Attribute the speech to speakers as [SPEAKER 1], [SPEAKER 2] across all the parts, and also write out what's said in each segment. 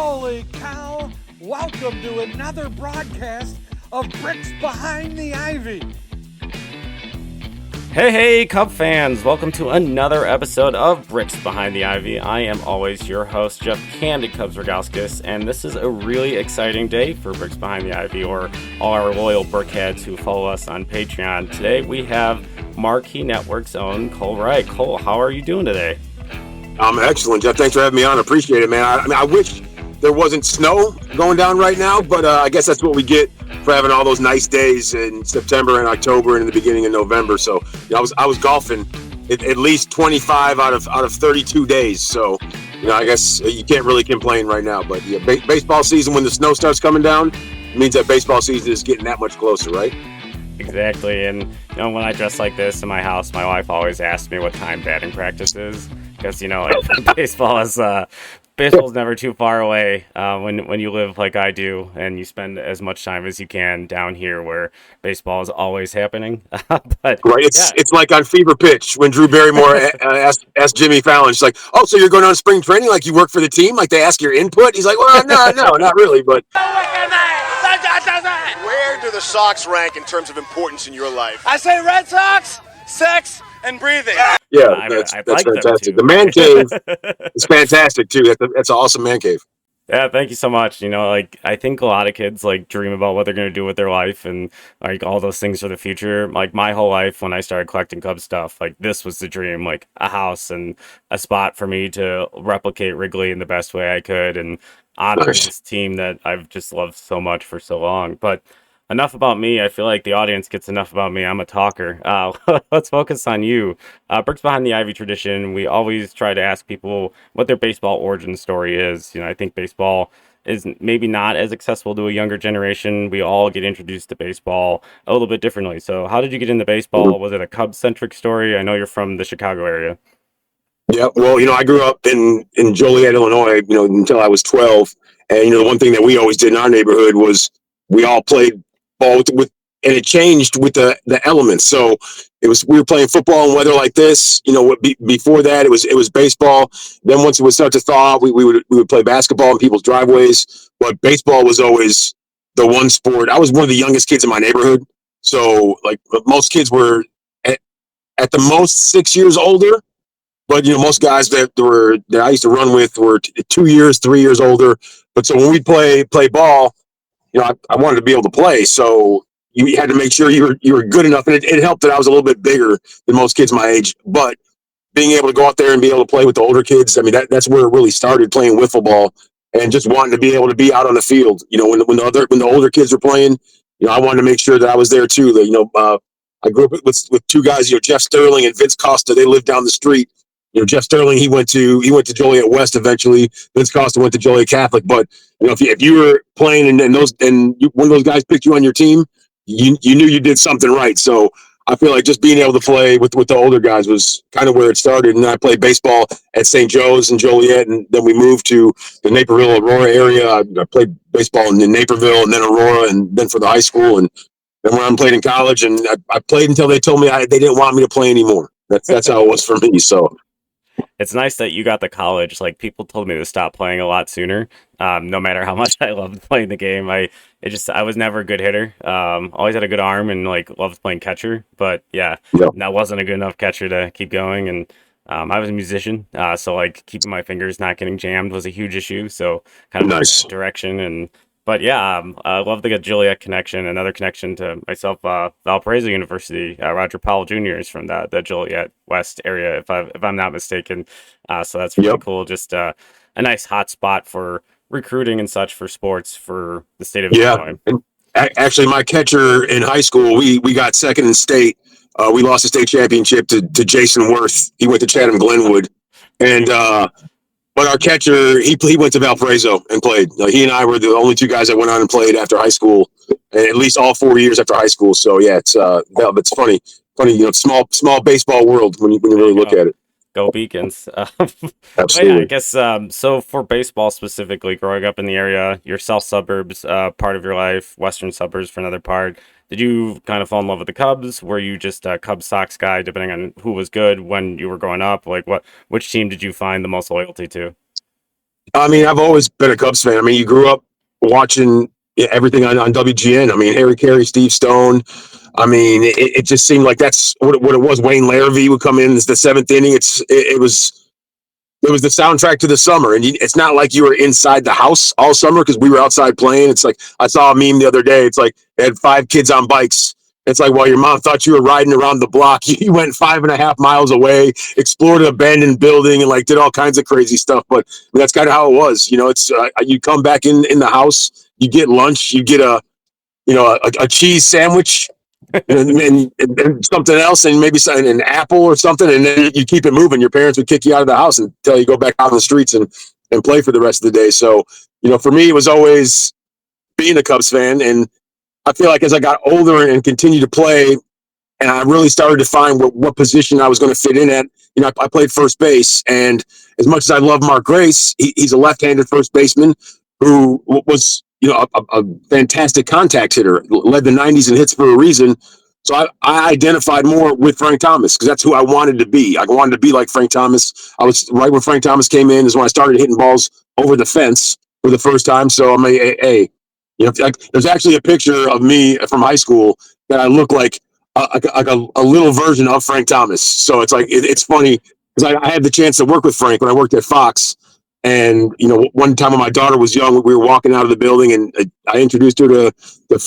[SPEAKER 1] Holy cow! Welcome to another broadcast of Bricks Behind the Ivy.
[SPEAKER 2] Hey, Cub fans! Welcome to another episode of Bricks Behind the Ivy. I am always your host, Jeff Candid Cubs Rogowskis, and this is a really exciting day for Bricks Behind the Ivy, or all our loyal Brickheads who follow us on Patreon. Today we have Marquee Network's own Cole Wright. Cole, how are you doing today?
[SPEAKER 3] I'm excellent, Jeff. Thanks for having me on. Appreciate it, man. I wish there wasn't snow going down right now, but I guess that's what we get for having all those nice days in September and October and in the beginning of November. So I was golfing at least 25 out of 32 days. So I guess you can't really complain right now. But yeah, baseball season, when the snow starts coming down, it means that baseball season is getting that much closer, right?
[SPEAKER 2] Exactly. And when I dress like this in my house, my wife always asks me what time batting practice is, because baseball's never too far away when you live like I do, and you spend as much time as you can down here where baseball is always happening. But
[SPEAKER 3] right, it's like on Fever Pitch when Drew Barrymore asked Jimmy Fallon. She's like, "Oh, so you're going on spring training? Like you work for the team? Like they ask your input?" He's like, "Well, no, not really, but."
[SPEAKER 4] Where do the Sox rank in terms of importance in your life?
[SPEAKER 5] I say Red Sox, sex, and breathing.
[SPEAKER 3] Yeah, that's fantastic. The man cave is fantastic too. That's an awesome man cave.
[SPEAKER 2] Yeah, thank you so much. I think a lot of kids dream about what they're going to do with their life and all those things for the future. Like my whole life when I started collecting Cub stuff, this was the dream, like a house and a spot for me to replicate Wrigley in the best way I could and honor this team that I've just loved so much for so long. But enough about me. I feel like the audience gets enough about me. I'm a talker. Let's focus on you. Bricks Behind the Ivy tradition, we always try to ask people what their baseball origin story is. I think baseball is maybe not as accessible to a younger generation. We all get introduced to baseball a little bit differently. So how did you get into baseball? Was it a Cubs-centric story? I know you're from the Chicago area.
[SPEAKER 3] Yeah, well, I grew up in Joliet, Illinois, until I was 12. And, the one thing that we always did in our neighborhood was we all played ball with and it changed with the elements. So we were playing football in weather like this. Before that it was baseball. Then once it would start to thaw out, we would play basketball in people's driveways. But baseball was always the one sport. I was one of the youngest kids in my neighborhood. So most kids were at the most 6 years older. But most guys that I used to run with were 2 years, 3 years older. But so when we play ball, I wanted to be able to play. So you had to make sure you were good enough, and it helped that I was a little bit bigger than most kids my age. But being able to go out there and be able to play with the older kids, I mean that's where it really started, playing wiffle ball and just wanting to be able to be out on the field. When the older kids were playing, I wanted to make sure that I was there too. I grew up with two guys, Jeff Sterling and Vince Costa. They lived down the street. Jeff Sterling, he went to Joliet West eventually. Vince Costa went to Joliet Catholic. But if you were playing and one of those guys picked you on your team, you knew you did something right. So I feel like just being able to play with the older guys was kind of where it started. And then I played baseball at St. Joe's in Joliet, and then we moved to the Naperville, Aurora area. I played baseball in Naperville and then Aurora, and then for the high school, and then when I played in college. And I played until they told me they didn't want me to play anymore. That's how it was for me. So.
[SPEAKER 2] It's nice that you got the college. People told me to stop playing a lot sooner. No matter how much I loved playing the game, I was never a good hitter. Always had a good arm and loved playing catcher. But that wasn't a good enough catcher to keep going. And I was a musician, so keeping my fingers not getting jammed was a huge issue. So kind of nice. That direction. But I love the Joliet connection. Another connection to myself, Valparaiso University. Roger Powell Jr. is from the Joliet West area, if I'm not mistaken. So that's really cool. Just a nice hot spot for recruiting and such for sports for the state of Illinois.
[SPEAKER 3] And actually, my catcher in high school, we got second in state. We lost the state championship to Jason Worth. He went to Chatham Glenwood, and. But our catcher, he went to Valparaiso and played. He and I were the only two guys that went on and played after high school, and at least all 4 years after high school. So it's funny, small baseball world when you really look at it.
[SPEAKER 2] Go Beacons.
[SPEAKER 3] Absolutely.
[SPEAKER 2] I guess so for baseball specifically, growing up in the area, your south suburbs part of your life, western suburbs for another part. Did you kind of fall in love with the Cubs? Were you just a Cubs Sox guy, depending on who was good when you were growing up? Which team did you find the most loyalty to?
[SPEAKER 3] I mean, I've always been a Cubs fan. I mean, you grew up watching everything on WGN. I mean, Harry Carey, Steve Stone. I mean, it just seemed like that's what it was. Wayne Larrivee would come in as the seventh inning. It was the soundtrack to the summer, and it's not like you were inside the house all summer because we were outside playing. It's like I saw a meme the other day. It's like they had 5 kids on bikes. It's like while your mom thought you were riding around the block, you went 5.5 miles away, explored an abandoned building, and like did all kinds of crazy stuff. But I mean, that's kind of how it was. You know, it's you come back in the house, you get lunch, you get a cheese sandwich and something else, and maybe an apple or something, and then you keep it moving. Your parents would kick you out of the house until you go back out on the streets and play for the rest of the day. So, for me, it was always being a Cubs fan, and I feel like as I got older and continued to play, and I really started to find what position I was going to fit in at. I played first base, and as much as I love Mark Grace, he's a left-handed first baseman who was a fantastic contact hitter, led the 90s in hits for a reason. So I identified more with Frank Thomas because that's who I wanted to be. I wanted to be like Frank Thomas. I was right when Frank Thomas came in is when I started hitting balls over the fence for the first time. So I'm hey, there's actually a picture of me from high school that I look like a little version of Frank Thomas. So it's like it's funny because I had the chance to work with Frank when I worked at Fox. And one time when my daughter was young, we were walking out of the building, and I introduced her to.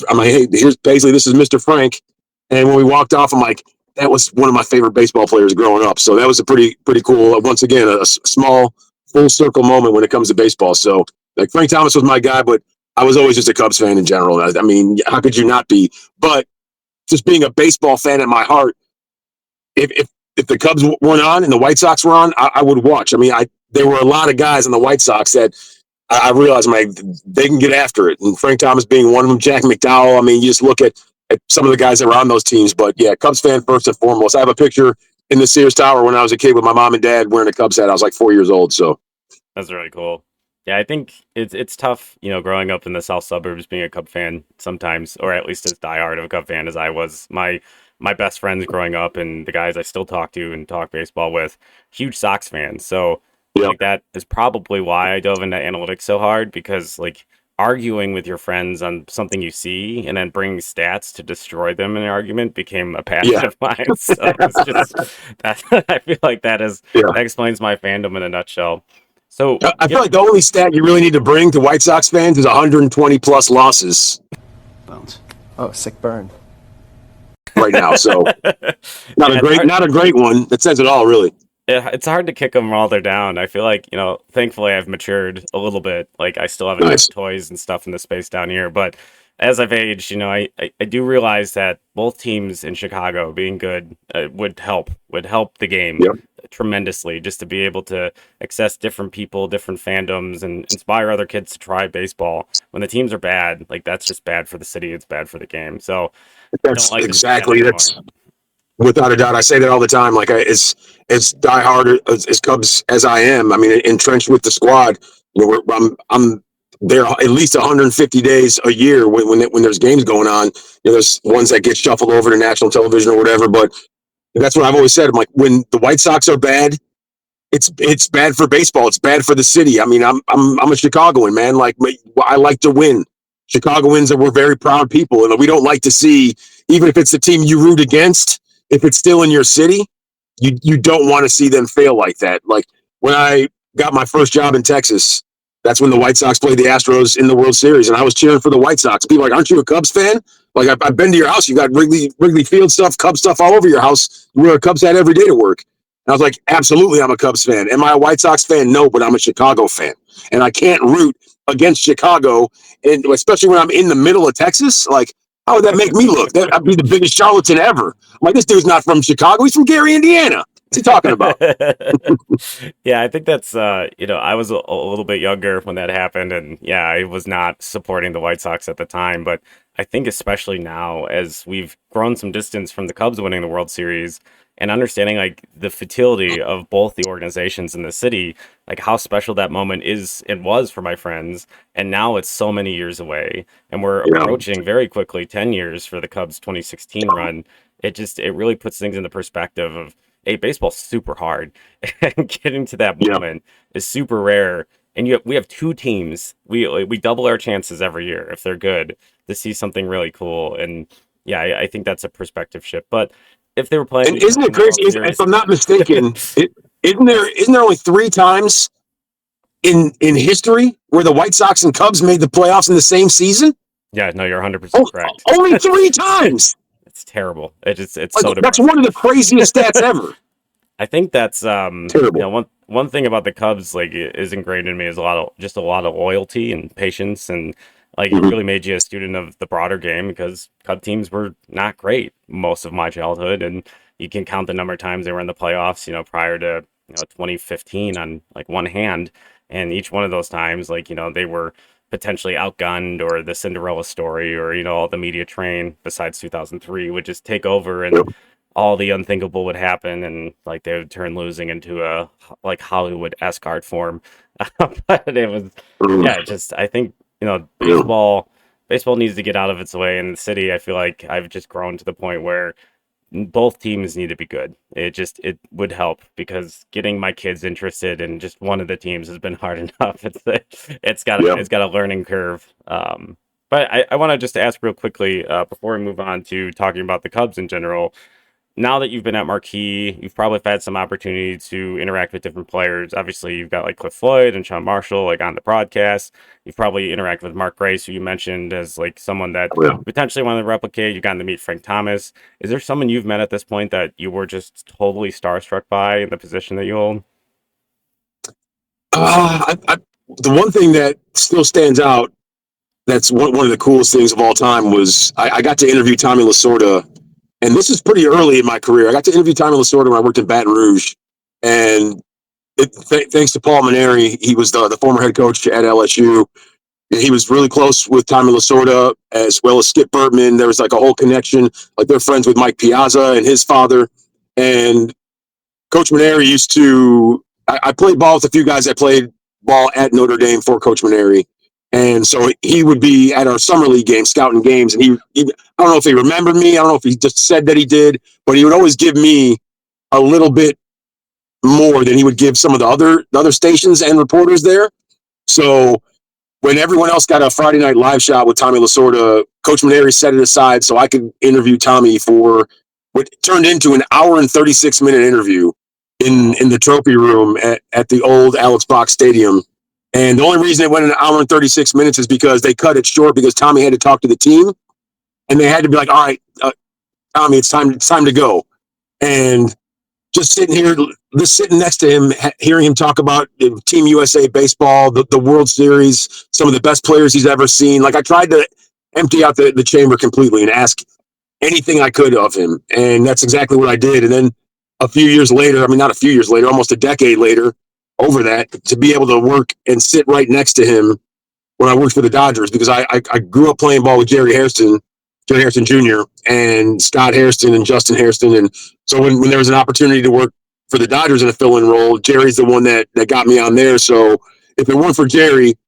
[SPEAKER 3] I'm like, "Hey, here's Paisley. This is Mr. Frank." And when we walked off, I'm like, "That was one of my favorite baseball players growing up." So that was a pretty cool. Once again, a small full circle moment when it comes to baseball. So like Frank Thomas was my guy, but I was always just a Cubs fan in general. I mean, how could you not be? But just being a baseball fan at my heart, if the Cubs weren't on and the White Sox were on, I would watch. I mean, there were a lot of guys on the White Sox that I realized, they can get after it. And Frank Thomas being one of them, Jack McDowell. I mean, you just look at some of the guys that were on those teams. But yeah, Cubs fan first and foremost. I have a picture in the Sears Tower when I was a kid with my mom and dad wearing a Cubs hat. I was like 4 years old. So
[SPEAKER 2] That's really cool. Yeah, I think it's tough, growing up in the south suburbs, being a Cub fan sometimes, or at least as diehard of a Cub fan as I was. My best friends growing up and the guys I still talk to and talk baseball with, huge Sox fans. So I
[SPEAKER 3] yeah,
[SPEAKER 2] think that is probably why I dove into analytics so hard, because like arguing with your friends on something you see and then bringing stats to destroy them in an argument became a passion
[SPEAKER 3] yeah,
[SPEAKER 2] of mine. So it's just that I feel like
[SPEAKER 3] yeah.
[SPEAKER 2] that explains my fandom in a nutshell. So
[SPEAKER 3] I feel like the only stat you really need to bring to White Sox fans is 120 plus losses
[SPEAKER 6] Bones. Oh, sick burn.
[SPEAKER 3] right now. So not
[SPEAKER 2] yeah,
[SPEAKER 3] not a great one. That says it all, really.
[SPEAKER 2] it's hard to kick them while they're down. I feel like, thankfully I've matured a little bit. Like I still have enough
[SPEAKER 3] Nice.
[SPEAKER 2] toys and stuff in the space down here, but as I've aged, I do realize that both teams in Chicago being good would help the game
[SPEAKER 3] Yep.
[SPEAKER 2] tremendously, just to be able to access different people, different fandoms, and inspire other kids to try baseball. When the teams are bad, like that's just bad for the city. It's bad for the game. So I don't
[SPEAKER 3] That's
[SPEAKER 2] like to see that
[SPEAKER 3] exactly.
[SPEAKER 2] anymore.
[SPEAKER 3] That's without a doubt. I say that all the time. Like as diehard as Cubs as I am. I mean, entrenched with the squad. I'm there at least 150 days a year when there's games going on. There's ones that get shuffled over to national television or whatever. But that's what I've always said. I'm like, when the White Sox are bad, it's bad for baseball. It's bad for the city. I mean, I'm a Chicagoan, man. Like I like to win. Chicagoans we're very proud people, and we don't like to see, even if it's the team you root against, if it's still in your city, you don't want to see them fail like that. Like when I got my first job in Texas, that's when the White Sox played the Astros in the World Series, and I was cheering for the White Sox. People are like, aren't you a Cubs fan? Like I've been to your house. You got Wrigley Field stuff, Cubs stuff all over your house. You wear a Cubs hat every day to work. And I was like, absolutely, I'm a Cubs fan. Am I a White Sox fan? No, but I'm a Chicago fan, and I can't root against Chicago, and especially when I'm in the middle of Texas. Like, how would that make me look? I'd be the biggest charlatan ever. I'm like, this dude's not from Chicago. He's from Gary, Indiana. What's he talking about?
[SPEAKER 2] Yeah, I think that's I was a little bit younger when that happened, and yeah, I was not supporting the White Sox at the time, but I think especially now as we've grown some distance from the Cubs winning the World Series and understanding like the futility of both the organizations in the city, like how special that moment is and was for my friends, and now it's so many years away and we're
[SPEAKER 3] Yeah.
[SPEAKER 2] approaching very quickly 10 years for the Cubs 2016 run. It really puts things into perspective of, hey, baseball's super hard, and getting to that
[SPEAKER 3] Yeah.
[SPEAKER 2] moment is super rare. and we have two teams. We double our chances every year if they're good to see something really cool. And yeah, I think that's a perspective shift. But if they were playing,
[SPEAKER 3] And isn't it
[SPEAKER 2] in the
[SPEAKER 3] crazy?
[SPEAKER 2] World Series,
[SPEAKER 3] If I'm not mistaken, isn't there only 3 times in history where the White Sox and Cubs made the playoffs in the same season?
[SPEAKER 2] yeah, no, you're 100% correct.
[SPEAKER 3] Only 3 times.
[SPEAKER 2] It's terrible. It's
[SPEAKER 3] Like,
[SPEAKER 2] so
[SPEAKER 3] that's
[SPEAKER 2] depressing.
[SPEAKER 3] one of the craziest stats ever.
[SPEAKER 2] I think that's
[SPEAKER 3] Terrible.
[SPEAKER 2] one thing about the Cubs like is ingrained in me is a lot of loyalty and patience, and like it really made you a student of the broader game because Cub teams were not great most of my childhood, and you can count the number of times they were in the playoffs, prior to 2015 on like one hand, and each one of those times like they were potentially outgunned or the Cinderella story or all the media train besides 2003 would just take over and
[SPEAKER 3] Yep.
[SPEAKER 2] all the unthinkable would happen and like they would turn losing into a like Hollywood-esque art form. But it was just I think baseball needs to get out of its way in the city. I feel like I've just grown to the point where both teams need to be good. It would help because getting my kids interested in just one of the teams has been hard enough. It's got a learning curve. But I want to just ask real quickly before we move on to talking about the Cubs in general. Now that you've been at Marquee, you've probably had some opportunity to interact with different players. Obviously, you've got like Cliff Floyd and Sean Marshall like on the broadcast. You've probably interacted with Mark Grace, who you mentioned as like someone that potentially wanted to replicate. You've gotten to meet Frank Thomas. Is there someone you've met at this point that you were just totally starstruck by in the position that you hold?
[SPEAKER 3] The one thing that still stands out, that's one of the coolest things of all time, was I got to interview Tommy LaSorda. And this is pretty early in my career. I got to interview Tommy LaSorda when I worked in Baton Rouge. And thanks to Paul Maneri, he was the former head coach at LSU. He was really close with Tommy LaSorda as well as Skip Bertman. There was like a whole connection. Like they're friends with Mike Piazza and his father. And Coach Maneri used to – I played ball with a few guys that played ball at Notre Dame for Coach Maneri. And so he would be at our summer league games, scouting games, and he I don't know if he remembered me. I don't know if he just said that he did, but he would always give me a little bit more than he would give some of the other stations and reporters there. So when everyone else got a Friday night live shot with Tommy LaSorda, Coach Maneri set it aside so I could interview Tommy for what turned into an hour and 36-minute interview in the trophy room at the old Alex Box Stadium. And the only reason it went an hour and 36 minutes is because they cut it short because Tommy had to talk to the team, and they had to be like, "All right, Tommy, it's time to go." And just sitting next to him, hearing him talk about Team USA baseball, the World Series, some of the best players he's ever seen. Like I tried to empty out the chamber completely and ask anything I could of him, and that's exactly what I did. And then a few years later, not a few years later, almost a decade later, over that, to be able to work and sit right next to him when I worked for the Dodgers, because I grew up playing ball with Jerry Hairston Jr. and Scott Hairston and Justin Hairston. And so when there was an opportunity to work for the Dodgers in a fill-in role, Jerry's the one that got me on there. So if it weren't for Jerry,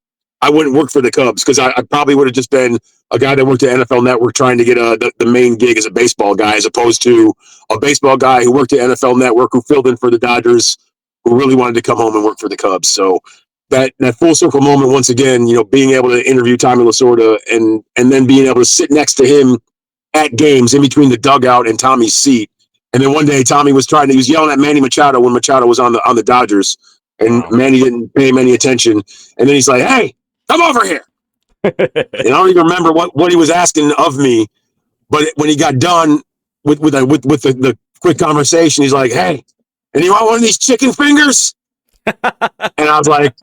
[SPEAKER 3] I wouldn't work for the Cubs, because I probably would have just been a guy that worked at NFL Network trying to get the main gig as a baseball guy, as opposed to a baseball guy who worked at NFL Network, who filled in for the Dodgers, who really wanted to come home and work for the Cubs. So that full circle moment, once again, being able to interview Tommy LaSorda and then being able to sit next to him at games in between the dugout and Tommy's seat. And then one day Tommy was he was yelling at Manny Machado when Machado was on the Dodgers, and Manny didn't pay him any attention. And then he's like, "Hey, come over here." And I don't even remember what he was asking of me, but when he got done with the quick conversation, he's like, "Hey, and you want one of these chicken fingers?" And I was like,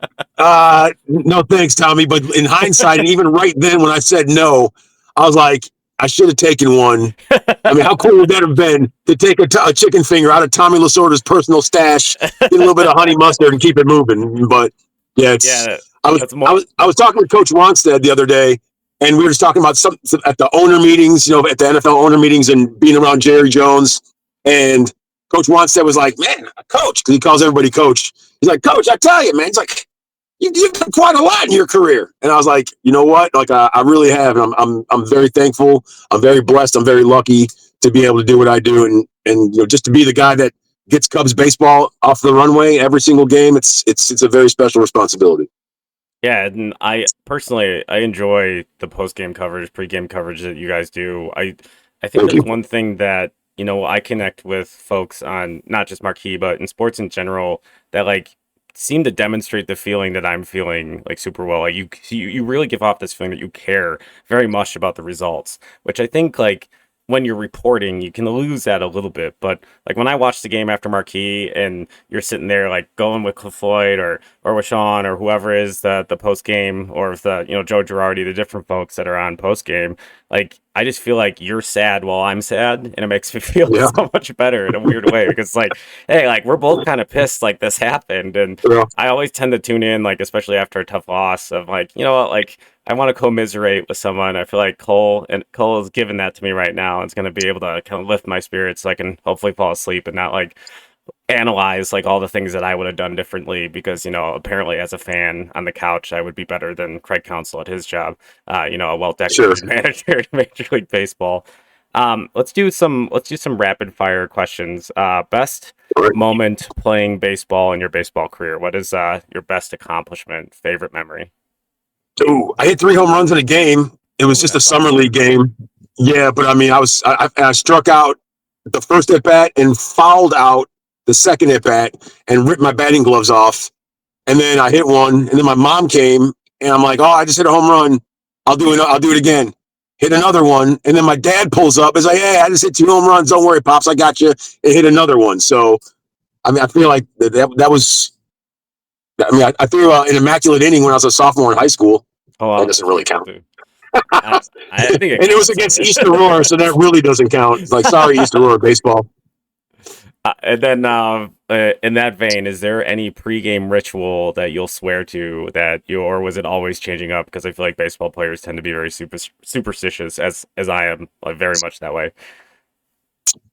[SPEAKER 3] "No, thanks, Tommy." But in hindsight, and even right then when I said no, I was like, I should have taken one. How cool would that have been to take a chicken finger out of Tommy LaSorda's personal stash, get a little bit of honey mustard, and keep it moving? But yeah, I was talking with Coach Ronstadt the other day, and we were just talking about some at the owner meetings, at the NFL owner meetings, and being around Jerry Jones. And Coach Ronstadt was like, "Man, Coach," because he calls everybody Coach. He's like, "Coach, I tell you, man." He's like, You've done quite a lot in your career." And I was like, "You know what? Like, I really have. And I'm very thankful. I'm very blessed. I'm very lucky to be able to do what I do. And just to be the guy that gets Cubs baseball off the runway every single game. It's a very special responsibility."
[SPEAKER 2] Yeah, and I personally I enjoy the post game coverage, pre game coverage that you guys do. I think
[SPEAKER 3] Thank
[SPEAKER 2] that's
[SPEAKER 3] you.
[SPEAKER 2] one thing that, I connect with folks on not just Marquee, but in sports in general that like seem to demonstrate the feeling that I'm feeling like super well. Like you really give off this feeling that you care very much about the results, which I think like when you're reporting, you can lose that a little bit. But like when I watch the game after Marquee and you're sitting there like going with Cliff Floyd or with Sean or whoever is the post game or with the Joe Girardi, the different folks that are on post game, like I just feel like you're sad while I'm sad, and it makes me feel
[SPEAKER 3] Yeah.
[SPEAKER 2] so much better in a weird way because like, hey, like we're both kind of pissed like this happened, and
[SPEAKER 3] Yeah.
[SPEAKER 2] I always tend to tune in like especially after a tough loss of like what like I want to commiserate with someone. I feel like Cole is giving that to me right now. And it's going to be able to kind of lift my spirits so I can hopefully fall asleep and not like analyze like all the things that I would have done differently because apparently as a fan on the couch I would be better than Craig Counsell at his job, a well
[SPEAKER 3] Sure.
[SPEAKER 2] decorated manager in Major League Baseball. Let's do some rapid fire questions. Best
[SPEAKER 3] All right.
[SPEAKER 2] moment playing baseball in your baseball career. What is your best accomplishment? Favorite memory?
[SPEAKER 3] Ooh, I hit 3 home runs in a game. It was
[SPEAKER 2] Ooh,
[SPEAKER 3] just a
[SPEAKER 2] that's
[SPEAKER 3] summer
[SPEAKER 2] awesome.
[SPEAKER 3] league game. Yeah, but I mean, I struck out the first at bat and fouled out the second at bat and ripped my batting gloves off. And then I hit one, and then my mom came, and I'm like, "Oh, I just hit a home run. I'll do it. I'll do it again." Hit another one, and then my dad pulls up. Is like, "Hey, I just hit 2 home runs. Don't worry, pops. I got you." And hit another one. So, I mean, I feel like that was. I mean, I threw an immaculate inning when I was a sophomore in high school.
[SPEAKER 2] Oh,
[SPEAKER 3] That
[SPEAKER 2] wow,
[SPEAKER 3] doesn't
[SPEAKER 2] that's
[SPEAKER 3] really
[SPEAKER 2] pretty cool
[SPEAKER 3] count.
[SPEAKER 2] too. I, I think it
[SPEAKER 3] And it was
[SPEAKER 2] counts. I
[SPEAKER 3] against
[SPEAKER 2] mean.
[SPEAKER 3] East Aurora, so that really doesn't count. It's like, sorry, East Aurora baseball.
[SPEAKER 2] And then, in that vein, is there any pregame ritual that you'll swear to or was it always changing up? Because I feel like baseball players tend to be very superstitious, as I am, like, very much that way.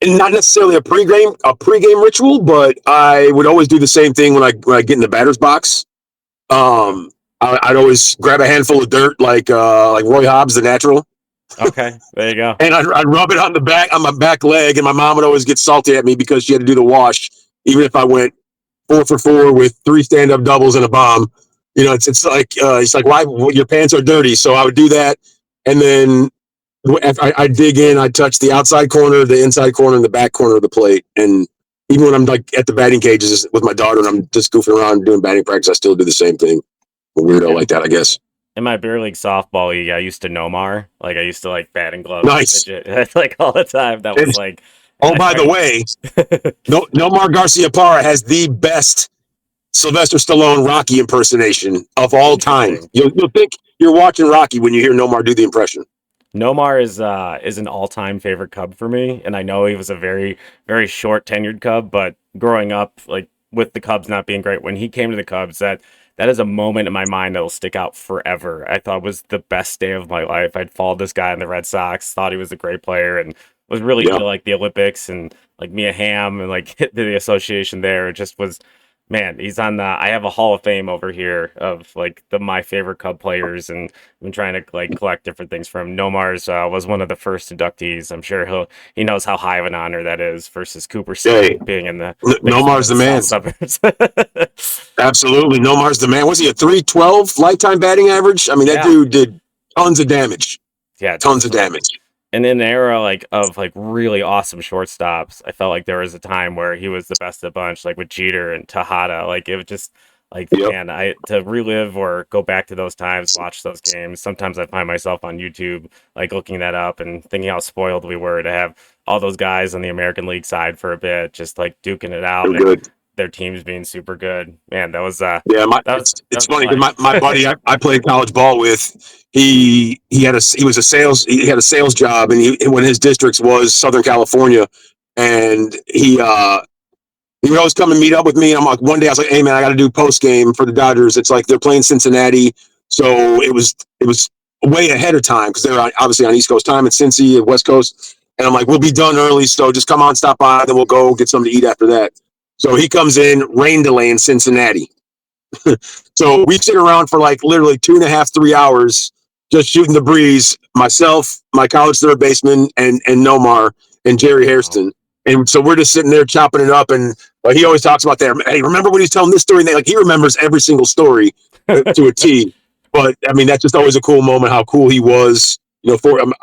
[SPEAKER 3] And not necessarily a pregame ritual, but I would always do the same thing when I get in the batter's box. I'd always grab a handful of dirt, like Roy Hobbs, the natural,
[SPEAKER 2] Okay, there you go.
[SPEAKER 3] and I'd rub it on my back leg. And my mom would always get salty at me because she had to do the wash, even if I went 4 for 4 with 3 stand-up doubles and a bomb. It's like why your pants are dirty. So I would do that, and then I dig in. I touch the outside corner, the inside corner, and the back corner of the plate. And even when I'm like at the batting cages with my daughter and I'm just goofing around doing batting practice, I still do the same thing. A weirdo like that, I guess.
[SPEAKER 2] In my beer league softball league, I used to Nomar. Like I used to like batting gloves,
[SPEAKER 3] Nice.
[SPEAKER 2] fidget, like all the time. That was
[SPEAKER 3] And,
[SPEAKER 2] like, and
[SPEAKER 3] oh,
[SPEAKER 2] I
[SPEAKER 3] by the way, Nomar Garcia Parra has the best Sylvester Stallone Rocky impersonation of all time.
[SPEAKER 2] Interesting.
[SPEAKER 3] You'll think you're watching Rocky when you hear Nomar do the impression.
[SPEAKER 2] Nomar is an all time favorite Cub for me, and I know he was a very very short tenured Cub, but growing up like with the Cubs not being great, when he came to the Cubs, that is a moment in my mind that'll stick out forever. I thought it was the best day of my life. I'd followed this guy in the Red Sox, thought he was a great player, and was really
[SPEAKER 3] Yeah.
[SPEAKER 2] into like the Olympics and like Mia Hamm and like the association there. It just was, man, he's on the. I have a Hall of Fame over here of like my favorite Cub players, and I've been trying to like collect different things from. Nomar's was one of the first inductees. I'm sure he knows how high of an honor that is versus Cooper
[SPEAKER 3] Hey,
[SPEAKER 2] Sue being in the
[SPEAKER 3] Nomar's the man.
[SPEAKER 2] south suburbs.
[SPEAKER 3] Absolutely. Nomar's the man. Was he a 312 lifetime batting average? I mean, that
[SPEAKER 2] Yeah.
[SPEAKER 3] dude did tons of damage.
[SPEAKER 2] Yeah,
[SPEAKER 3] Tons of
[SPEAKER 2] definitely.
[SPEAKER 3] damage.
[SPEAKER 2] And in an era like of like really awesome shortstops, I felt like there was a time where he was the best of the bunch, like with Jeter and Tejada. Like it was just like,
[SPEAKER 3] Yep.
[SPEAKER 2] man, I to relive or go back to those times, watch those games. Sometimes I find myself on YouTube like looking that up and thinking how spoiled we were to have all those guys on the American League side for a bit, just like duking it out
[SPEAKER 3] They're
[SPEAKER 2] and
[SPEAKER 3] good.
[SPEAKER 2] their teams being super good. Man,
[SPEAKER 3] Yeah,
[SPEAKER 2] that was
[SPEAKER 3] it's
[SPEAKER 2] a
[SPEAKER 3] funny because
[SPEAKER 2] life.
[SPEAKER 3] my buddy I played college ball with, he had a sales job, and one of his districts was Southern California, and he would always come and meet up with me. I'm like, one day I was like, hey man, I got to do post game for the Dodgers. It's like they're playing Cincinnati, so it was way ahead of time because they're obviously on East Coast time, and Cincy West Coast. And I'm like, we'll be done early, so just come on, stop by, then we'll go get something to eat after that. So he comes in, rain delay in Cincinnati. So we sit around for like literally 2.5, 3 hours just shooting the breeze. Myself, my college third baseman, and Nomar and Jerry
[SPEAKER 2] Wow.
[SPEAKER 3] Hairston. And so we're just sitting there chopping it up. And he always talks about that. Hey, remember when he's telling this story? And he remembers every single story. to a T. But I mean, that's just always a cool moment. How cool he was.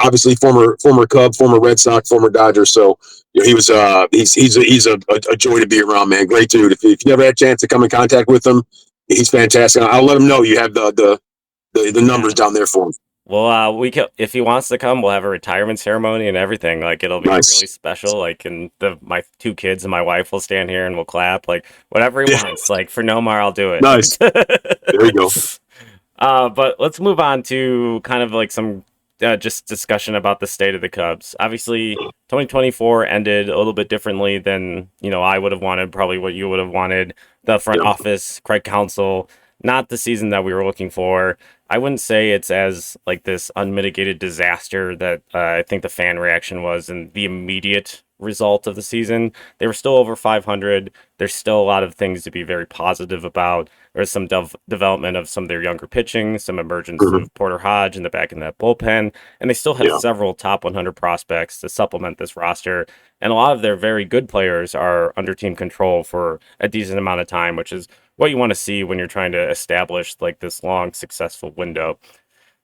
[SPEAKER 3] Obviously former Cub, former Red Sox, former Dodger. So he was he's a joy to be around, man. Great dude. If you never had a chance to come in contact with him, he's fantastic. I'll let him know you have the numbers down there for him.
[SPEAKER 2] Well, if he wants to come, we'll have a retirement ceremony and everything. Like it'll be
[SPEAKER 3] Nice.
[SPEAKER 2] really special. Like, and my 2 kids and my wife will stand here and we'll clap. Like whatever he wants. Like for Nomar, I'll do it.
[SPEAKER 3] Nice. There you go.
[SPEAKER 2] But let's move on to kind of like some just discussion about the state of the Cubs. Obviously, 2024 ended a little bit differently than I would have wanted. Probably what you would have wanted. The front office, Craig Counsell, not the season that we were looking for. I wouldn't say it's as like this unmitigated disaster that I think the fan reaction was in the immediate result of the season. They were still over 500. There's still a lot of things to be very positive about. There's some development of some of their younger pitching, some emergence of Porter Hodge in the back in that bullpen, and they still have several top 100 prospects to supplement this roster. And a lot of their very good players are under team control for a decent amount of time, which is what you want to see when you're trying to establish like this long, successful window.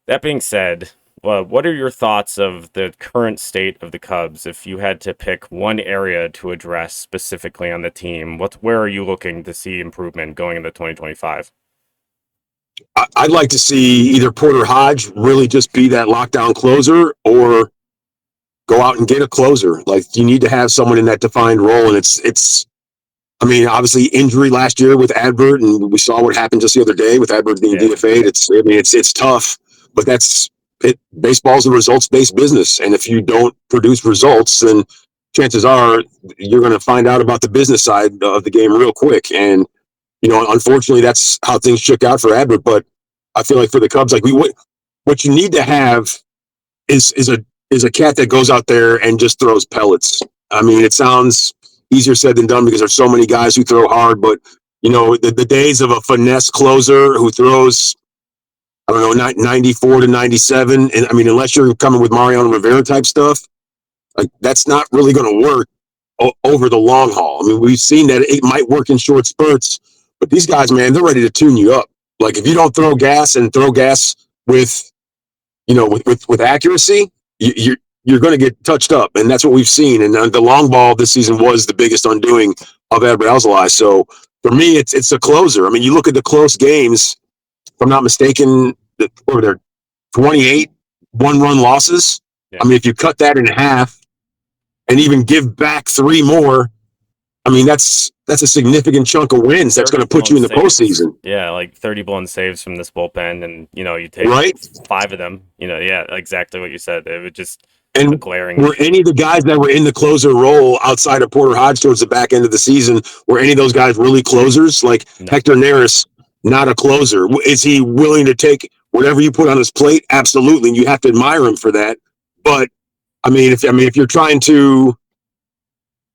[SPEAKER 2] That being said, what are your thoughts of the current state of the Cubs? If you had to pick one area to address specifically on the team, where are you looking to see improvement going into 2025?
[SPEAKER 3] I'd like to see either Porter Hodge really just be that lockdown closer, or go out and get a closer. Like you need to have someone in that defined role, and it's. I mean, obviously injury last year with Adbert, and we saw what happened just the other day with Adbert being DFA'd. It's tough, but that's it. Baseball's a results-based business, and if you don't produce results, then chances are you're going to find out about the business side of the game real quick. And unfortunately, that's how things shook out for Adbert. But I feel like for the Cubs, like what you need to have is a cat that goes out there and just throws pellets. I mean, it sounds easier said than done because there's so many guys who throw hard, but the days of a finesse closer who throws, I don't know, 94 to 97, and I mean, unless you're coming with Mariano Rivera type stuff, like that's not really going to work over the long haul. I mean, we've seen that it might work in short spurts, but these guys, man, they're ready to tune you up. Like if you don't throw gas with with accuracy, you're going to get touched up, and that's what we've seen. And the long ball this season was the biggest undoing of Adbert Alzolay. So for me, it's a closer. I mean, you look at the close games. If I'm not mistaken, over there, 28 one-run losses. Yeah. I mean, if you cut that in half and even give back 3 more, I mean, that's a significant chunk of wins. That's going to put you in the postseason.
[SPEAKER 2] Yeah, like 30 blown saves from this bullpen, and you take 5 of them. Exactly what you said. It would just.
[SPEAKER 3] And
[SPEAKER 2] glaring.
[SPEAKER 3] Were any of the guys that were in the closer role outside of Porter Hodge towards the back end of the season, were any of those guys really closers? Like Hector Neris, not a closer. Is he willing to take whatever you put on his plate? Absolutely. And you have to admire him for that. But I mean, if you're trying to,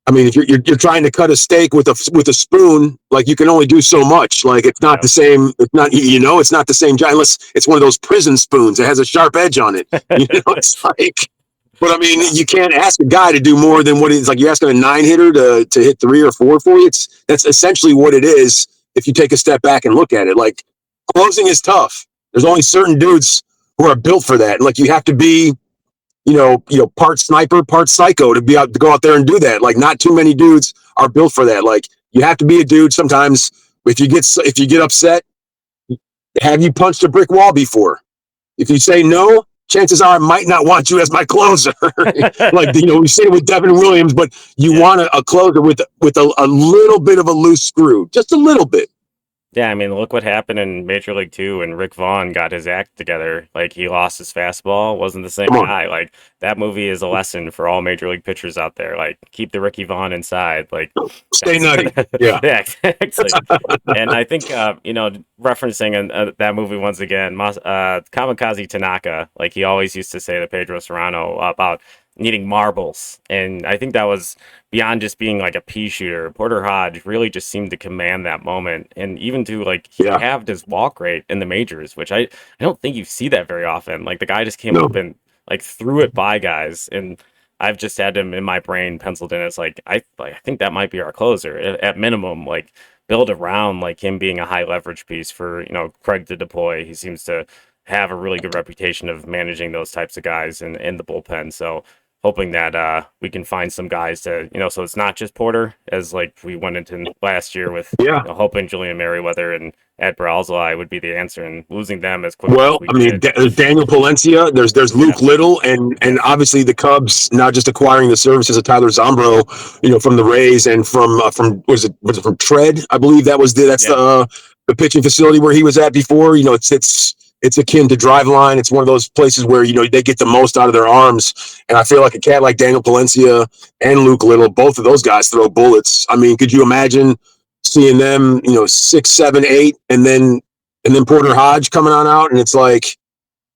[SPEAKER 3] if you're trying to cut a steak with a spoon, like you can only do so much. Like it's not the same. It's not it's not the same giant. Unless it's one of those prison spoons that has a sharp edge on it. It's like. But I mean, you can't ask a guy to do more than what it's like. You're asking a 9-hitter to hit 3 or 4 for you. That's essentially what it is. If you take a step back and look at it, like closing is tough. There's only certain dudes who are built for that. Like you have to be, part sniper, part psycho to go out there and do that. Like not too many dudes are built for that. Like you have to be a dude. Sometimes if you get upset, have you punched a brick wall before? If you say no, chances are I might not want you as my closer. Like, we say it with Devin Williams, but you want a closer with a little bit of a loose screw, just a little bit.
[SPEAKER 2] Yeah, I mean, look what happened in Major League 2 when Rick Vaughn got his act together. Like, he lost his fastball, wasn't the same guy. Like, that movie is a lesson for all Major League pitchers out there. Like, keep the Ricky Vaughn inside. Like,
[SPEAKER 3] stay nutty. Yeah.
[SPEAKER 2] Yeah, exactly. And I think, referencing that movie once again, Kamikaze Tanaka, like, he always used to say to Pedro Serrano about needing marbles. And I think that was beyond just being like a pea shooter. Porter Hodge really just seemed to command that moment. And even to he halved his walk rate in the majors, which I don't think you see that very often. Like the guy just came up and like threw it by guys. And I've just had him in my brain penciled in as like I think that might be our closer at minimum. Like build around like him being a high leverage piece for Craig to deploy. He seems to have a really good reputation of managing those types of guys in the bullpen. So hoping that we can find some guys to so it's not just Porter as like we went into last year with
[SPEAKER 3] Yeah.
[SPEAKER 2] hoping Julian Merriweather and Ed Brazilai would be the answer, and losing them as quickly as
[SPEAKER 3] Well,
[SPEAKER 2] we
[SPEAKER 3] I mean,
[SPEAKER 2] did.
[SPEAKER 3] there's Daniel Palencia, there's
[SPEAKER 2] Yeah.
[SPEAKER 3] Luke Little, and obviously the Cubs not just acquiring the services of Tyler Zombro, from the Rays and from was it from Tread? I believe that's
[SPEAKER 2] Yeah.
[SPEAKER 3] the pitching facility where he was at before. It's akin to Driveline. It's one of those places where they get the most out of their arms, and I feel like a cat like Daniel Palencia and Luke Little, both of those guys throw bullets. I mean, could you imagine seeing them, 6, 7, 8, and then Porter Hodge coming on out, and it's like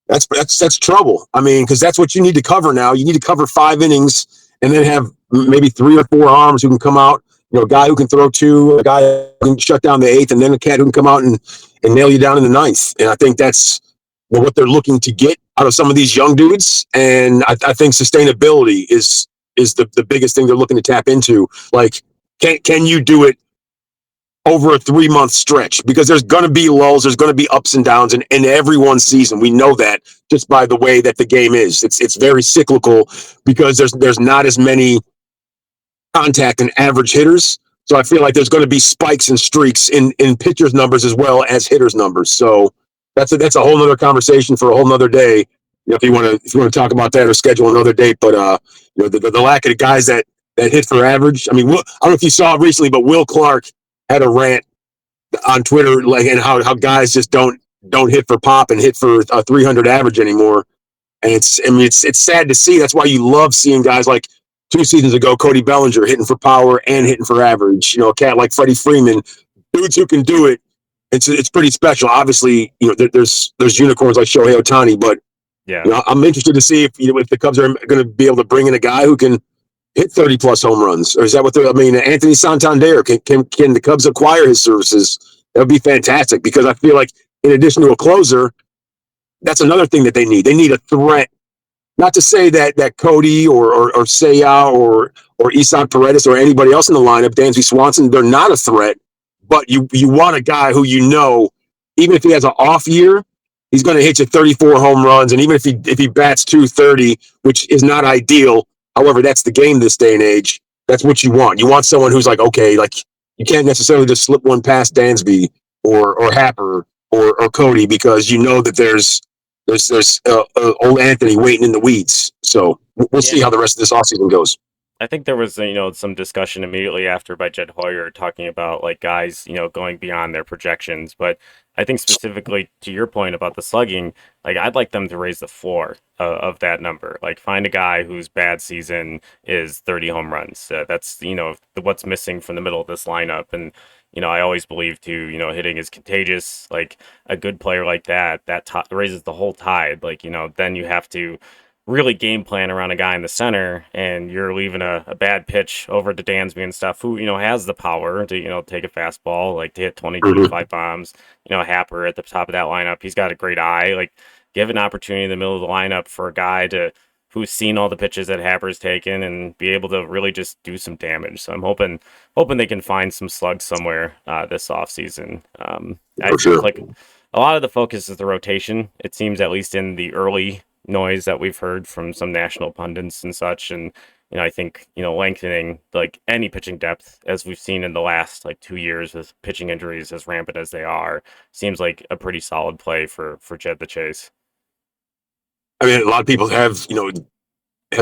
[SPEAKER 3] that's trouble. I mean, because that's what you need to cover now. You need to cover 5 innings, and then have maybe 3 or 4 arms who can come out. A guy who can throw 2, a guy who can shut down the 8th, and then a cat who can come out and nail you down in the 9th. And I think that's what they're looking to get out of some of these young dudes. And I think sustainability is the biggest thing they're looking to tap into. Like, can you do it over a 3-month stretch? Because there's going to be lulls, there's going to be ups and downs in everyone's season. We know that just by the way that the game is. It's very cyclical because there's not as many contact and average hitters. So I feel like there's going to be spikes and streaks in pitchers' numbers as well as hitters' numbers. So that's a whole nother conversation for a whole nother day. If you want to talk about that or schedule another date, but the lack of the guys that hit for average. I mean, I don't know if you saw it recently, but Will Clark had a rant on Twitter, like, and how guys just don't hit for pop and hit for a 300 average anymore. And it's sad to see. That's why you love seeing guys like 2 seasons ago, Cody Bellinger hitting for power and hitting for average. A cat like Freddie Freeman, dudes who can do it. It's pretty special. Obviously, there's unicorns like Shohei Ohtani, but
[SPEAKER 2] Yeah.
[SPEAKER 3] I'm interested to see if the Cubs are going to be able to bring in a guy who can hit 30 plus home runs, or is that what they're? I mean, Anthony Santander, can the Cubs acquire his services? That would be fantastic, because I feel like in addition to a closer, that's another thing that they need. They need a threat. Not to say that Cody or Seiya or Isan Paredes or anybody else in the lineup, Dansby Swanson, they're not a threat, but you want a guy who even if he has an off year, he's going to hit you 34 home runs, and even if he bats 230, which is not ideal. However, that's the game this day and age. That's what you want. You want someone who's like, okay, like, you can't necessarily just slip one past Dansby or Happer or Cody, because that there's old Anthony waiting in the weeds. So we'll see how the rest of this offseason goes.
[SPEAKER 2] I think there was, some discussion immediately after by Jed Hoyer talking about like guys, going beyond their projections. But I think specifically to your point about the slugging, like I'd like them to raise the floor of that number. Like find a guy whose bad season is 30 home runs. That's, what's missing from the middle of this lineup. And, I always believe too, hitting is contagious. Like a good player like that raises the whole tide. Like, then you have to really game plan around a guy in the center, and you're leaving a bad pitch over to Dansby and stuff, who, has the power to, take a fastball, like to hit 20, 25 bombs. Happer at the top of that lineup, he's got a great eye. Like, give an opportunity in the middle of the lineup for a guy who's seen all the pitches that Happer's taken and be able to really just do some damage. So I'm hoping they can find some slugs somewhere this offseason. I think like a lot of the focus is the rotation. It seems, at least in the early noise that we've heard from some national pundits and such, and I think lengthening like any pitching depth, as we've seen in the last like 2 years with pitching injuries as rampant as they are, seems like a pretty solid play for Jed the Chase.
[SPEAKER 3] I mean, a lot of people have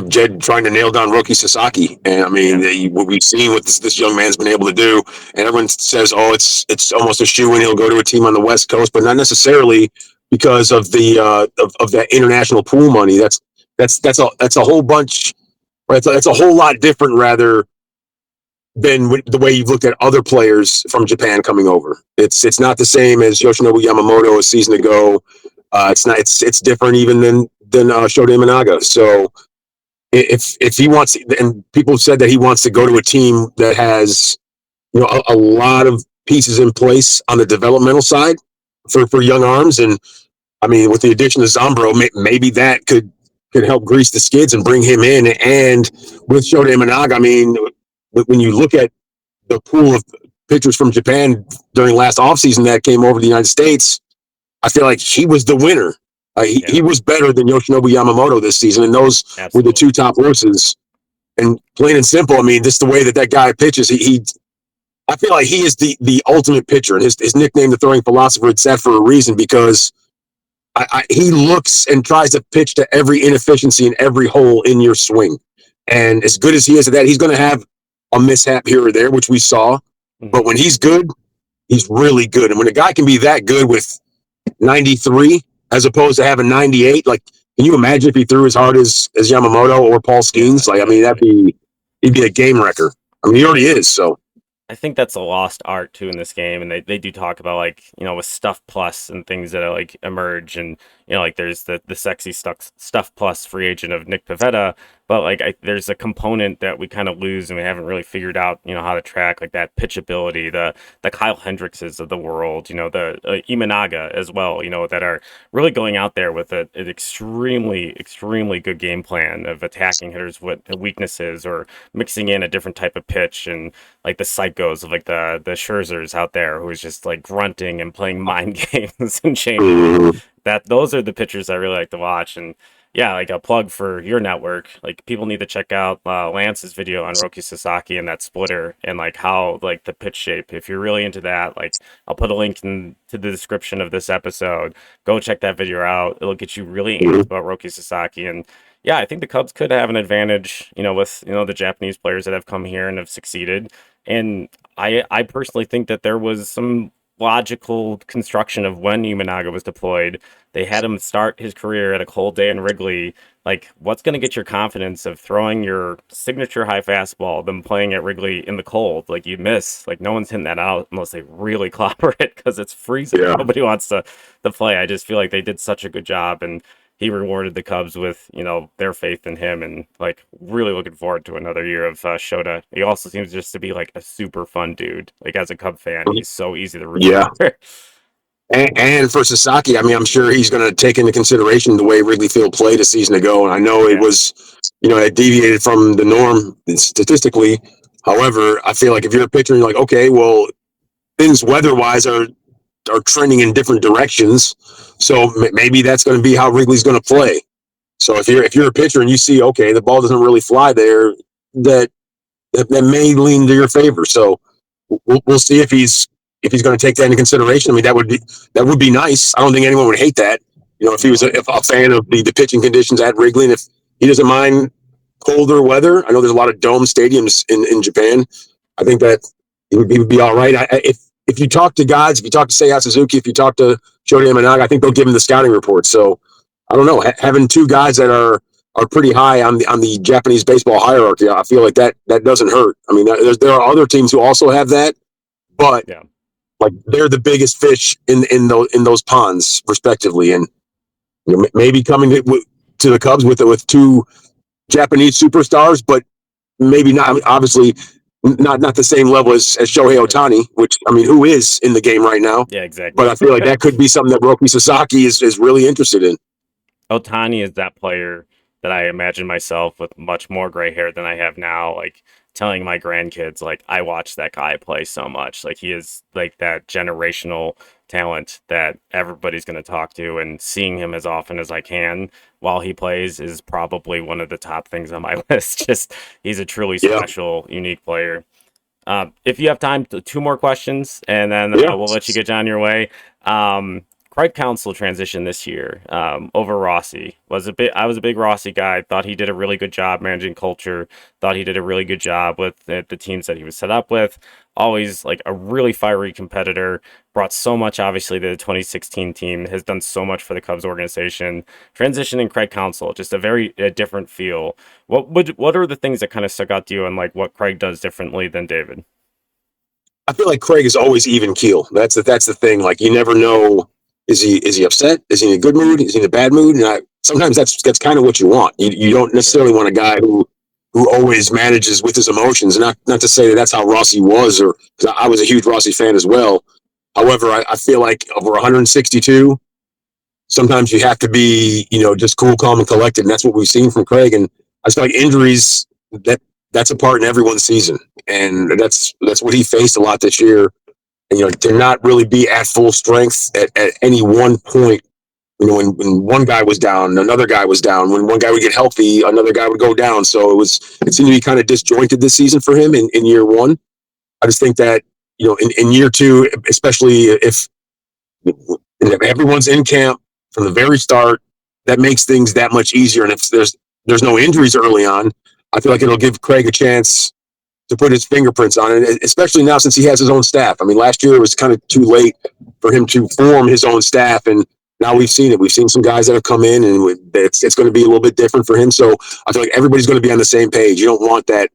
[SPEAKER 3] Jed trying to nail down Roki Sasaki, and I mean, what we've seen what this young man's been able to do, and everyone says, oh, it's almost a shoe-in, he'll go to a team on the West Coast, but not necessarily because of the of that international pool money. That's a whole bunch, right? That's a whole lot different, rather than the way you've looked at other players from Japan coming over. It's not the same as Yoshinobu Yamamoto a season ago. It's different even than Shota Imanaga. So if he wants, and people have said that he wants to go to a team that has a lot of pieces in place on the developmental side for young arms, and I mean, with the addition of Zombro, maybe that could could help grease the skids and bring him in. And with Shota Imanaga, I mean, when you look at the pool of pitchers from Japan during last offseason that came over to the United States, I feel like he was the winner. He was better than Yoshinobu Yamamoto this season, and those were the two top horses. And plain and simple, I mean, this is the way that guy pitches. I feel like he is the ultimate pitcher, and his nickname, the throwing philosopher, it's that for a reason, because he looks and tries to pitch to every inefficiency and every hole in your swing. And as good as he is at that, he's going to have a mishap here or there, which we saw. But when he's good, he's really good. And when a guy can be that good with 93 as opposed to having 98, like, can you imagine if he threw as hard as Yamamoto or Paul Skeens? Like, I mean, he'd be a game wrecker. I mean, he already is. So
[SPEAKER 2] I think that's a lost art too in this game, and they do talk about, like, you know, with Stuff Plus and things that like emerge, and you know, like there's the sexy Stuff Plus free agent of Nick Pivetta, but like there's a component that we kind of lose, and we haven't really figured out, you know, how to track, like that pitchability, the Kyle Hendrickses of the world, you know, the Imanaga as well, you know, that are really going out there with an extremely good game plan of attacking hitters with weaknesses or mixing in a different type of pitch, and like the psychos of like the Scherzers out there who is just like grunting and playing mind games and changing. Those are the pitchers I really like to watch. And yeah, like a plug for your network, like people need to check out Lance's video on Roki Sasaki and that splitter, and like how like the pitch shape. If you're really into that, like I'll put a link to the description of this episode. Go check that video out. It'll get you really amped about Roki Sasaki. And yeah, I think the Cubs could have an advantage, you know, with, you know, the Japanese players that have come here and have succeeded. And I personally think that there was some logical construction of when Imanaga was deployed. They had him start his career at a cold day in Wrigley. Like, what's going to get your confidence of throwing your signature high fastball, then playing at Wrigley in the cold? Like, you miss. Like, no one's hitting that out unless they really clobber it because it's freezing. Yeah. Nobody wants to play. I just feel like they did such a good job, and he rewarded the Cubs with, you know, their faith in him, and like really looking forward to another year of Shota. He also seems just to be like a super fun dude. Like, as a Cub fan, he's so easy to root for.
[SPEAKER 3] And for Sasaki, I mean, I'm sure he's going to take into consideration the way Wrigley Field played a season ago. And I know it was, you know, it deviated from the norm statistically. However, I feel like if you're a pitcher and you're like, okay, well, things weather-wise are trending in different directions, so maybe that's going to be how Wrigley's going to play. So if you're a pitcher and you see, okay, the ball doesn't really fly there, that may lean to your favor. So we'll see if he's going to take that into consideration. I mean, that would be nice. I don't think anyone would hate that. You know, if he was a fan of the pitching conditions at Wrigley, and if he doesn't mind colder weather. I know there's a lot of dome stadiums in Japan. I think that he would be all right. If you talk to guys, if you talk to Seiya Suzuki, if you talk to Shota Imanaga, I think they'll give him the scouting report. So I don't know, having two guys that are pretty high on the Japanese baseball hierarchy, I feel like that doesn't hurt. I mean, there are other teams who also have that, but like they're the biggest fish in those ponds, respectively. And you know, maybe coming to the Cubs with two Japanese superstars, but maybe not. Obviously, not the same level as Shohei Ohtani, which, I mean, who is in the game right now.
[SPEAKER 2] Yeah, exactly.
[SPEAKER 3] But I feel like that could be something that Roki Sasaki is really interested in.
[SPEAKER 2] Ohtani is that player that I imagine myself with much more gray hair than I have now, like telling my grandkids, like, I watch that guy play so much. Like, he is like that generational talent that everybody's going to talk to, and seeing him as often as I can while he plays is probably one of the top things on my list. Just, he's a truly special, unique player. If you have time, two more questions, and then we'll let you get on your way. Craig Counsell transition this year over Rossi. I was a big Rossi guy. Thought he did a really good job managing culture. Thought he did a really good job with the teams that he was set up with. Always like a really fiery competitor. Brought so much, obviously, to the 2016 team. Has done so much for the Cubs organization. Transitioning Craig Counsell, just a different feel. What are the things that kind of stuck out to you, and like what Craig does differently than David?
[SPEAKER 3] I feel like Craig is always even keel. That's the thing. Like, you never know. Is he upset? Is he in a good mood? Is he in a bad mood? And sometimes that's kind of what you want. You don't necessarily want a guy who always manages with his emotions. Not to say that that's how Rossi was, or because I was a huge Rossi fan as well. However, I feel like over 162, sometimes you have to be, just cool, calm, and collected. And that's what we've seen from Craig. And I feel like injuries, that's a part in everyone's season. And that's what he faced a lot this year. And, to not really be at full strength at any one point. When one guy was down, another guy was down. When one guy would get healthy, another guy would go down. So it seemed to be kind of disjointed this season for him in year one. I just think that, in year two, especially if everyone's in camp from the very start, that makes things that much easier. And if there's no injuries early on, I feel like it'll give Craig a chance to put his fingerprints on it, especially now since he has his own staff. I mean, last year it was kind of too late for him to form his own staff, and now we've seen it. We've seen some guys that have come in, and it's going to be a little bit different for him. So I feel like everybody's going to be on the same page. You don't want that,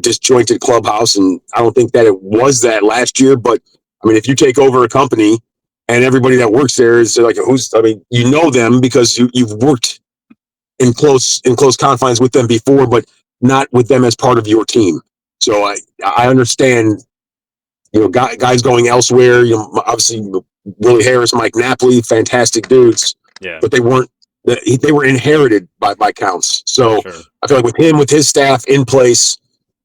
[SPEAKER 3] disjointed clubhouse, and I don't think that it was that last year. But I mean, if you take over a company and everybody that works there is like, you know them because you've worked in close confines with them before, but not with them as part of your team. So I understand, guys going elsewhere. Obviously Willie Harris, Mike Napoli, fantastic dudes.
[SPEAKER 2] Yeah.
[SPEAKER 3] But they were inherited by Counts. So
[SPEAKER 2] Sure.
[SPEAKER 3] I feel like with his staff in place,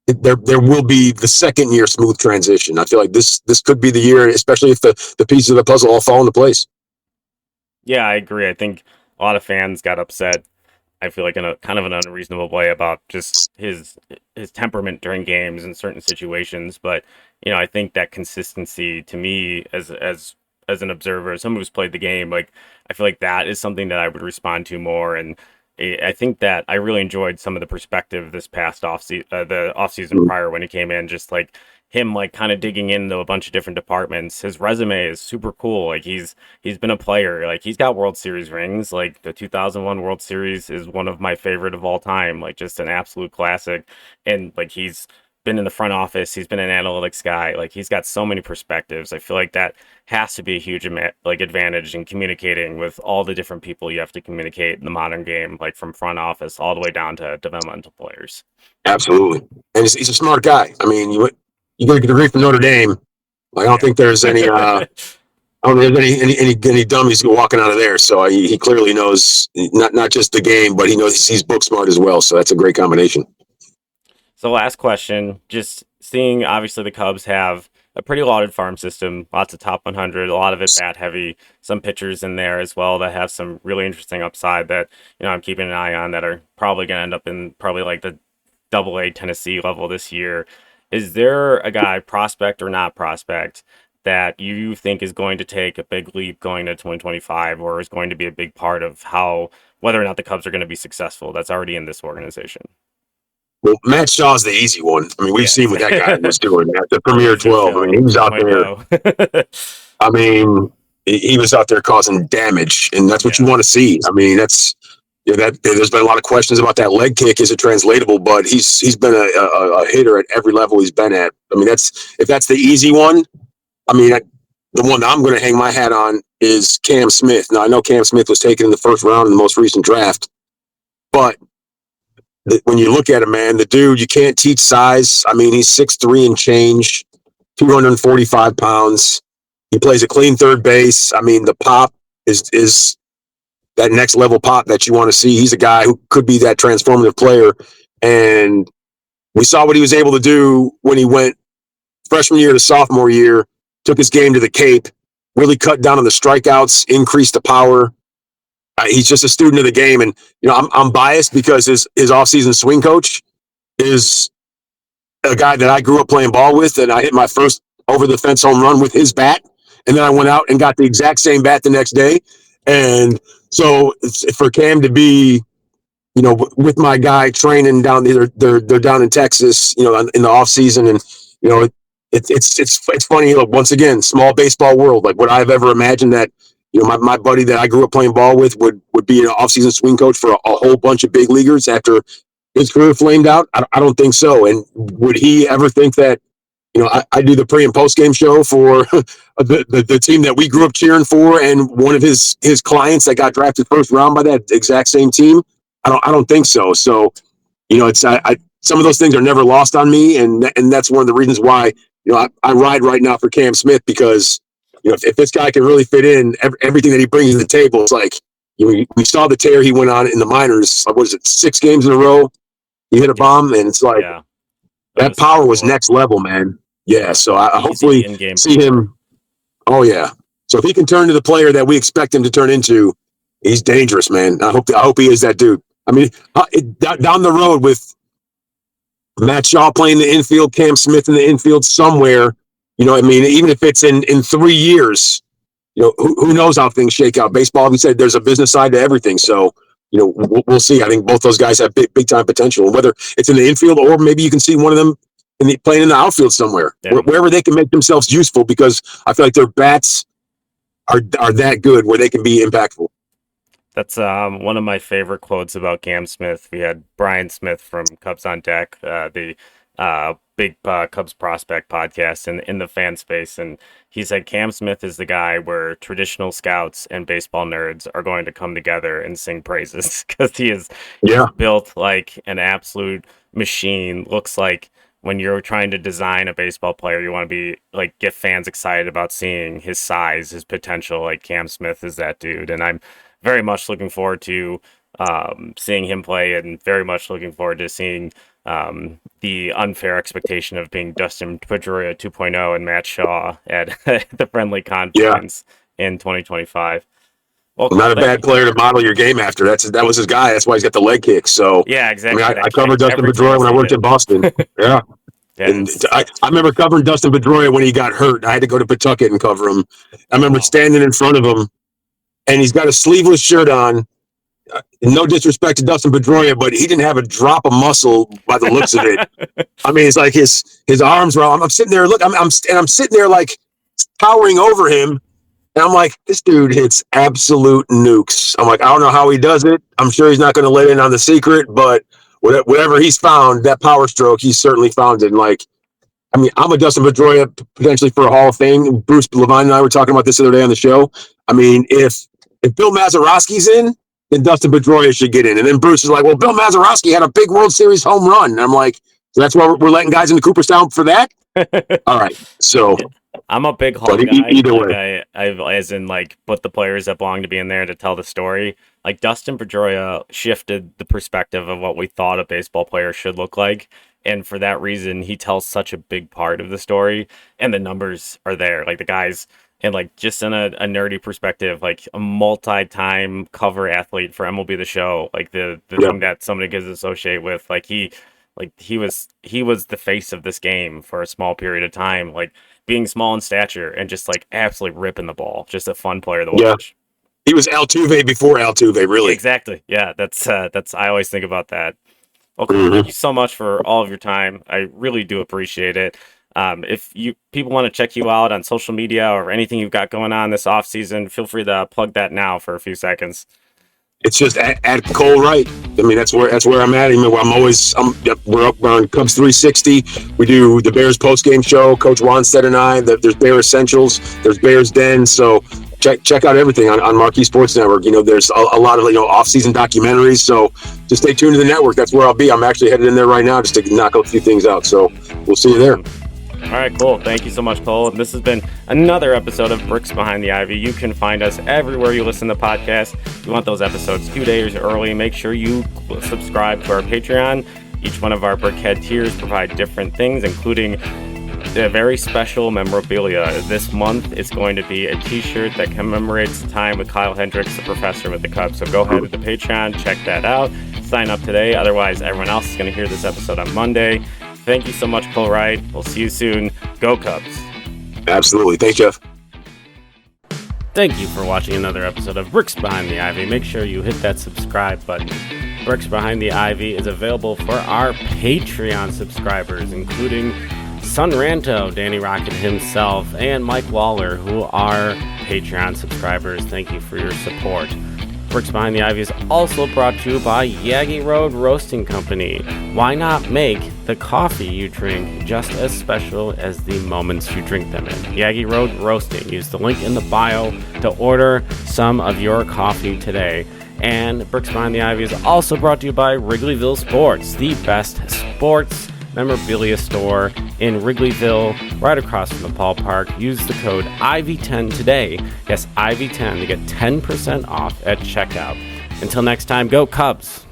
[SPEAKER 3] there will be the second year smooth transition. I feel like this could be the year, especially if the pieces of the puzzle all fall into place.
[SPEAKER 2] Yeah, I agree. I think a lot of fans got upset, I feel like, in a kind of an unreasonable way about just his temperament during games and certain situations. But, I think that consistency, to me, as an observer, someone who's played the game, like, I feel like that is something that I would respond to more. And I think that I really enjoyed some of the perspective this past the offseason prior when he came in, just like him, like, kind of digging into a bunch of different departments. His resume is super cool. Like, he's been a player. Like, he's got World Series rings. Like, the 2001 World Series is one of my favorite of all time. Like, just an absolute classic. And, like, he's been in the front office. He's been an analytics guy. Like, he's got so many perspectives. I feel like that has to be a huge advantage in communicating with all the different people you have to communicate in the modern game, like from front office all the way down to developmental players.
[SPEAKER 3] Absolutely. And he's a smart guy. I mean, you get a degree from Notre Dame. Like, I don't think there's any I don't think there's any dummies walking out of there. So he clearly knows not just the game, but he knows he's book smart as well. So that's a great combination.
[SPEAKER 2] So last question, just seeing obviously the Cubs have a pretty lauded farm system, lots of top 100, a lot of it bat heavy, some pitchers in there as well that have some really interesting upside that, I'm keeping an eye on that are probably going to end up in probably like the AA Tennessee level this year. Is there a guy, prospect or not prospect, that you think is going to take a big leap going to 2025 or is going to be a big part of whether or not the Cubs are going to be successful that's already in this organization?
[SPEAKER 3] Well, Matt Shaw's the easy one. I mean, we've seen what that guy was doing at the Premier 12. I mean, he was out there. I mean, he was out there causing damage, and that's what you want to see. I mean, there's been a lot of questions about that leg kick. Is it translatable? But he's been a hitter at every level he's been at. I mean, if that's the easy one. I mean, the one that I'm going to hang my hat on is Cam Smith. Now, I know Cam Smith was taken in the first round in the most recent draft, but when you look at him, man, the dude, you can't teach size. I mean, he's 6'3" and change, 245 pounds. He plays a clean third base. I mean, the pop is that next level pop that you want to see. He's a guy who could be that transformative player. And we saw what he was able to do when he went freshman year to sophomore year, took his game to the Cape, really cut down on the strikeouts, increased the power. He's just a student of the game. And, I'm biased because his offseason swing coach is a guy that I grew up playing ball with, and I hit my first over-the-fence home run with his bat. And then I went out and got the exact same bat the next day. And so for Cam to be, with my guy training down there, they're down in Texas, in the offseason. And, it's funny, look, once again, small baseball world. Like, would I have ever imagined that, my buddy that I grew up playing ball with would be an offseason swing coach for a whole bunch of big leaguers after his career flamed out? I don't think so. And would he ever think that, I do the pre and post game show for the team that we grew up cheering for, and one of his clients that got drafted first round by that exact same team? I don't think so. So, it's some of those things are never lost on me, and that's one of the reasons why I ride right now for Cam Smith, because if this guy can really fit in everything that he brings to the table, it's like, we saw the tear he went on in the minors. What is it, 6 games in a row? He hit a bomb, and it's like that power was next level, man. Yeah, so I hopefully see him. Oh, yeah. So if he can turn to the player that we expect him to turn into, he's dangerous, man. I hope he is that dude. I mean, down the road with Matt Shaw playing the infield, Cam Smith in the infield somewhere, I mean, even if it's in 3 years, who knows how things shake out. Baseball, we said there's a business side to everything. So, we'll see. I think both those guys have big time potential. Whether it's in the infield or maybe you can see one of them playing in the outfield somewhere, wherever they can make themselves useful, because I feel like their bats are that good where they can be impactful.
[SPEAKER 2] That's one of my favorite quotes about Cam Smith. We had Brian Smith from Cubs on Deck, the big Cubs prospect podcast in the fan space, and he said Cam Smith is the guy where traditional scouts and baseball nerds are going to come together and sing praises, because he's built like an absolute machine. Looks like when you're trying to design a baseball player, you want to be like, get fans excited about seeing his size, his potential. Like Cam Smith is that dude, and I'm very much looking forward to seeing him play, and very much looking forward to seeing the unfair expectation of being Dustin Pedroia 2.0 and Matt Shaw at the friendly confines in 2025. Well,
[SPEAKER 3] not a bad player to model your game after. That was his guy. That's why he's got the leg kick. So
[SPEAKER 2] yeah, exactly.
[SPEAKER 3] I mean, I covered Dustin Pedroia when I worked in Boston. Yeah. And I remember covering Dustin Pedroia when he got hurt. I had to go to Pawtucket and cover him. I remember standing in front of him, and he's got a sleeveless shirt on. No disrespect to Dustin Pedroia, but he didn't have a drop of muscle by the looks of it. I mean, it's like his arms were. I'm sitting there. Look, I'm sitting there like towering over him, and I'm like, this dude hits absolute nukes. I'm like, I don't know how he does it. I'm sure he's not going to let in on the secret, but whatever he's found, that power stroke, he's certainly found it. And like, I mean, I'm a Dustin Pedroia potentially for a Hall of Fame. Bruce Levine and I were talking about this the other day on the show. I mean, if Bill Mazeroski's in, then Dustin Pedroia should get in. And then Bruce is like, well, Bill Mazeroski had a big World Series home run. And I'm like, so that's why we're letting guys into Cooperstown for that? All right. So
[SPEAKER 2] I'm a big Hall guy. Either way. I've as in like put the players that belong to be in there to tell the story. Like Dustin Pedroia shifted the perspective of what we thought a baseball player should look like. And for that reason, he tells such a big part of the story. And the numbers are there. Like the guys... And like just in a nerdy perspective, like a multi-time cover athlete for MLB The Show, like the thing that somebody gets associated with, like he was the face of this game for a small period of time, like being small in stature and just like absolutely ripping the ball, just a fun player to watch.
[SPEAKER 3] He was Altuve before Altuve, really.
[SPEAKER 2] Exactly. Yeah, that's I always think about that. Okay, thank you so much for all of your time. I really do appreciate it. If people want to check you out on social media or anything you've got going on this off season, feel free to plug that now for a few seconds.
[SPEAKER 3] It's just at Cole Wright. I mean, that's where I'm at. I mean, we're up on Cubs 360. We do the Bears post-game show. Coach Wanstead and I. There's Bear Essentials. There's Bears Den. So check out everything on Marquee Sports Network. There's a lot of off-season documentaries. So just stay tuned to the network. That's where I'll be. I'm actually headed in there right now just to knock a few things out. So we'll see you there.
[SPEAKER 2] All right, cool. Thank you so much, Cole. This has been another episode of Bricks Behind the Ivy. You can find us everywhere you listen to podcasts. If you want those episodes 2 days early, make sure you subscribe to our Patreon. Each one of our Brickhead tiers provide different things, including a very special memorabilia. This month, it's going to be a t-shirt that commemorates the time with Kyle Hendricks, the professor with the Cubs. So go ahead to the Patreon, check that out. Sign up today. Otherwise, everyone else is going to hear this episode on Monday. Thank you so much, Cole Wright. We'll see you soon. Go Cubs.
[SPEAKER 3] Absolutely. Thanks, Jeff.
[SPEAKER 2] Thank you for watching another episode of Bricks Behind the Ivy. Make sure you hit that subscribe button. Bricks Behind the Ivy is available for our Patreon subscribers, including Sun Ranto, Danny Rocket himself, and Mike Waller, who are Patreon subscribers. Thank you for your support. Bricks Behind the Ivy is also brought to you by Yaggy Road Roasting Company. Why not make the coffee you drink just as special as the moments you drink them in? Yaggy Road Roasting. Use the link in the bio to order some of your coffee today. And Bricks Behind the Ivy is also brought to you by Wrigleyville Sports, the best sports memorabilia store in Wrigleyville, right across from the ballpark. Use the code IV10 today. Yes, IV10 to get 10% off at checkout. Until next time, go Cubs!